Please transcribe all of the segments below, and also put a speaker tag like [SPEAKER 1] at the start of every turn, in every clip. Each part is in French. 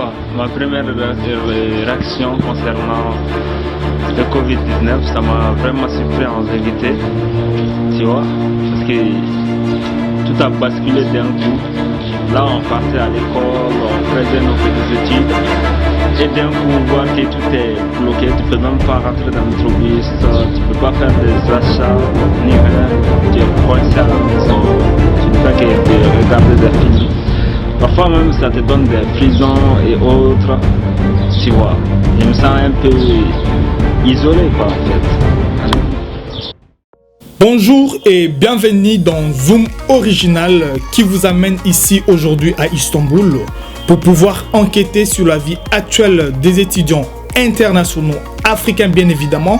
[SPEAKER 1] Bon, ma première réaction concernant le Covid-19, ça m'a vraiment surpris en vérité, tu vois, parce que tout a basculé d'un coup. Là, on partait à l'école, on faisait nos petites études, et d'un coup, voir que tout est bloqué, tu peux même pas rentrer dans le métrobus, tu peux pas faire des achats, ni rien, tu es coincé à la maison, tu ne fais que regarder des films. Parfois même ça te donne des prisons et autres, tu vois. Je me sens un peu isolé quoi en fait.
[SPEAKER 2] Bonjour et bienvenue dans Zoom Original qui vous amène ici aujourd'hui à Istanbul pour pouvoir enquêter sur la vie actuelle des étudiants internationaux africains bien évidemment,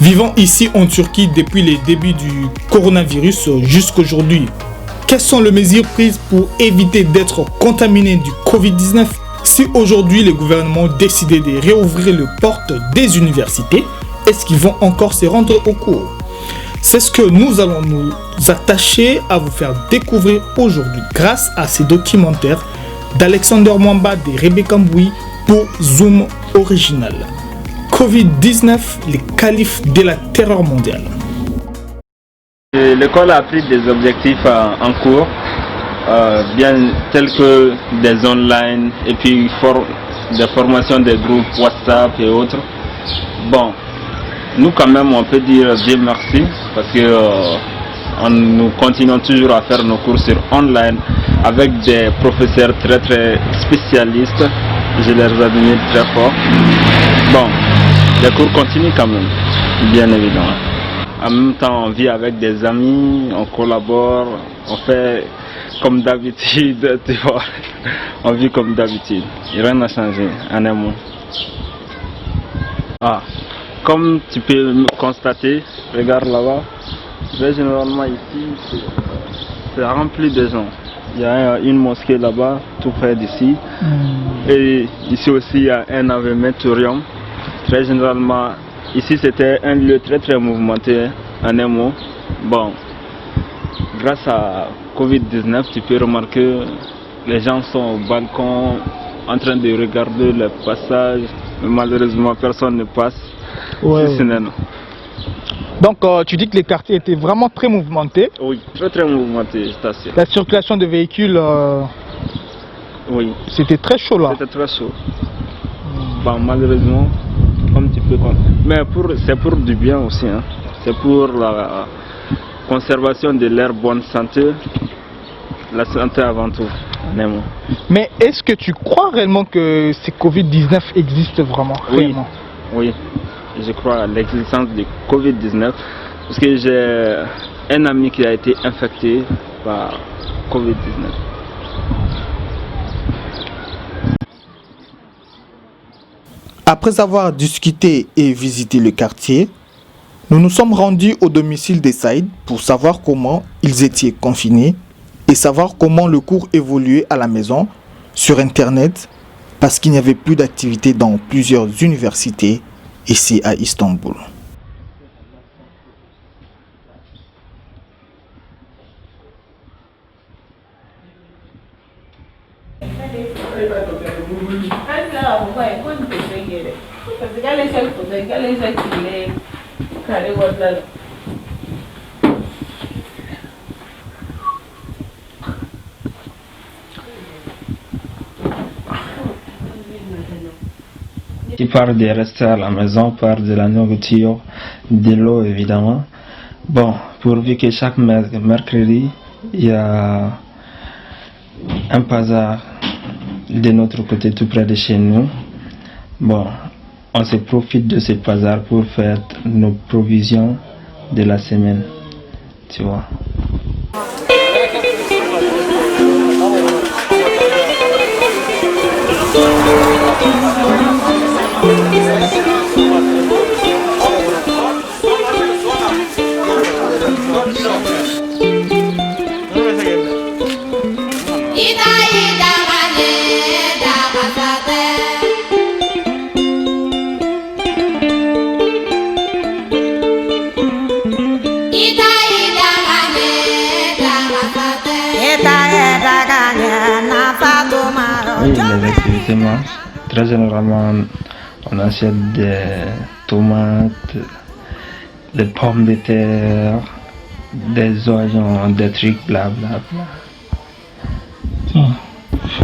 [SPEAKER 2] vivant ici en Turquie depuis les débuts du coronavirus jusqu'aujourd'hui. Quelles sont les mesures prises pour éviter d'être contaminé du Covid-19? Si aujourd'hui le gouvernement décidait de réouvrir les portes des universités, est-ce qu'ils vont encore se rendre au cours? C'est ce que nous allons nous attacher à vous faire découvrir aujourd'hui grâce à ces documentaires d'Alexander Mwamba et Rebecca Mboui pour Zoom Original. Covid-19, les califes de la terreur mondiale.
[SPEAKER 1] L'école a pris des objectifs en cours, bien tels que des online et puis des formations des groupes WhatsApp et autres. Bon, nous quand même on peut dire Dieu merci parce que nous continuons toujours à faire nos cours sur online avec des professeurs très spécialistes. Je les admire très fort. Bon, les cours continuent quand même, bien évidemment. En même temps, on vit avec des amis, on collabore, on fait comme d'habitude, tu vois. On vit comme d'habitude. Rien n'a changé, en un mot. Comme tu peux constater, regarde là-bas, très généralement ici, c'est rempli de gens. Il y a une mosquée là-bas, tout près d'ici. Et ici aussi, il y a un avémétorium. Très généralement, ici c'était un lieu très mouvementé, en un mot. Bon, grâce à Covid-19, tu peux remarquer que les gens sont au balcon en train de regarder le passage. Mais malheureusement, personne ne passe.
[SPEAKER 2] Ouais. Donc tu dis que les quartiers étaient vraiment très mouvementés.
[SPEAKER 1] Oui, très mouvementés, je t'assure.
[SPEAKER 2] La circulation de véhicules,
[SPEAKER 1] oui.
[SPEAKER 2] C'était très chaud là.
[SPEAKER 1] C'était très chaud. Bon, malheureusement, comme tu peux comprendre. Mais c'est pour du bien aussi. Hein. C'est pour la conservation de leur bonne santé. La santé avant tout.
[SPEAKER 2] Mais est-ce que tu crois réellement que ces Covid-19 existent vraiment? Réellement?
[SPEAKER 1] Oui, je crois à l'existence du Covid-19 parce que j'ai un ami qui a été infecté par Covid-19.
[SPEAKER 2] Après avoir discuté et visité le quartier, nous nous sommes rendus au domicile des Saïd pour savoir comment ils étaient confinés et savoir comment le cours évoluait à la maison, sur Internet, parce qu'il n'y avait plus d'activité dans plusieurs universités ici à Istanbul.
[SPEAKER 1] Qui part de rester à la maison, part de la nourriture, de l'eau évidemment. Bon, pourvu que chaque mercredi, il y a un bazar de notre côté tout près de chez nous. Bon, on se profite de ce bazar pour faire nos provisions de la semaine, tu vois. les activités, moi, très généralement, on achète des tomates, des pommes de terre, des oignons, des trucs, blablabla.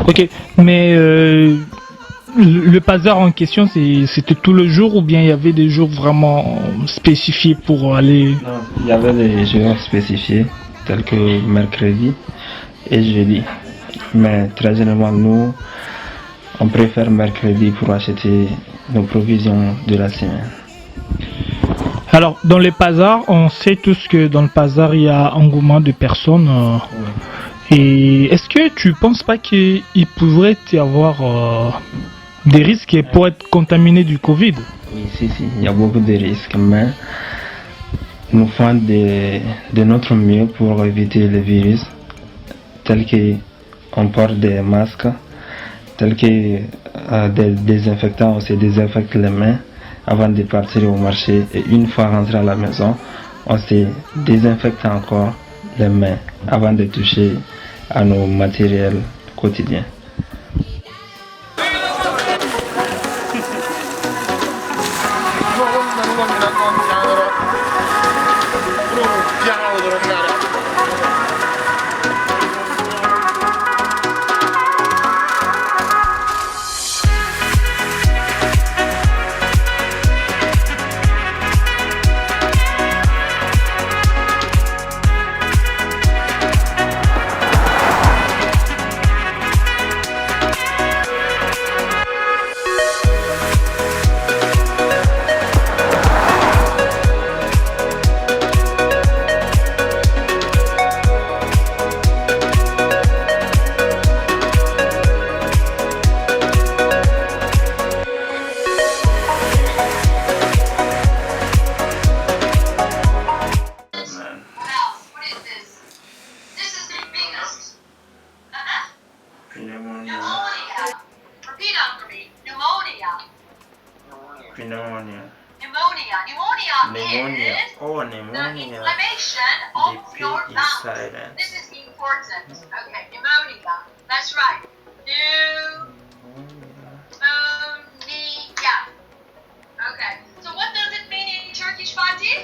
[SPEAKER 2] Ok, mais le bazar en question, c'était tout le jour ou bien il y avait des jours vraiment spécifiés pour aller...
[SPEAKER 1] Non, il y avait des jours spécifiés, tels que mercredi et jeudi. Mais très généralement, nous, on préfère mercredi pour acheter nos provisions de la semaine.
[SPEAKER 2] Alors, dans les bazars, on sait tous que dans le bazar, il y a engouement de personnes. Et est-ce que tu penses pas qu'il pourrait y avoir des risques pour être contaminé du Covid?
[SPEAKER 1] Oui, si, il y a beaucoup de risques, mais nous faisons de notre mieux pour éviter le virus, tel qu'on porte des masques, tel que des désinfectants, on se désinfecte les mains avant de partir au marché, et une fois rentré à la maison, on se désinfecte encore les mains avant de toucher à nos matériels quotidiens. Pneumonia. Oh, pneumonia. The inflammation of your lungs. This is important. Okay, pneumonia. That's right. Pneumonia. Okay. So what does it mean in Turkish, Fatih?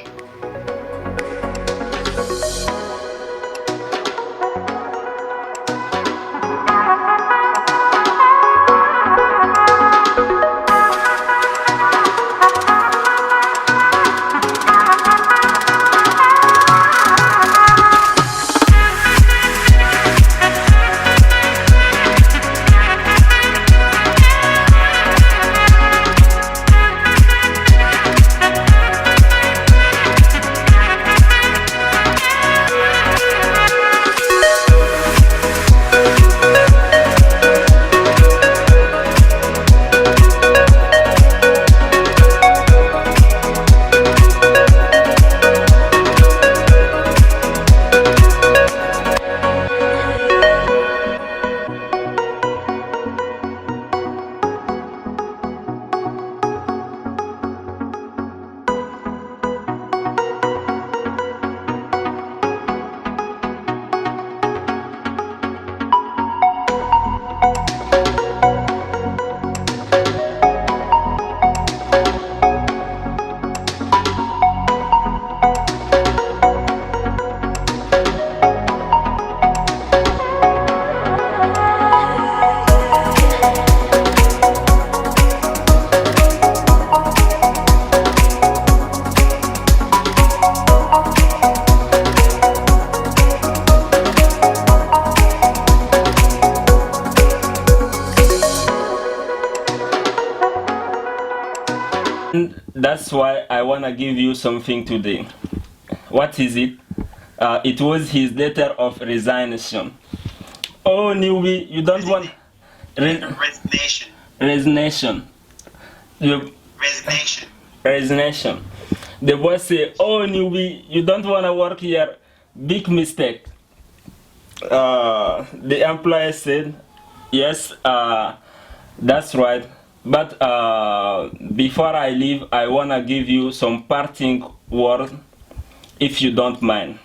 [SPEAKER 1] That's why I want to give you something today. What is it? It was his letter of resignation. Oh, newbie, you don't want...
[SPEAKER 3] Resignation.
[SPEAKER 1] Resignation.
[SPEAKER 3] Resignation.
[SPEAKER 1] Resignation. The boss say, oh, newbie, you don't want to work here. Big mistake. The employer said, yes, that's right. But before I leave, I want to give you some parting words, if you don't mind.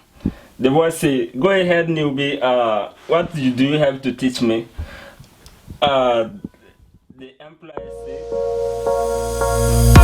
[SPEAKER 1] The boy say, go ahead, newbie. What do you have to teach me? The employer say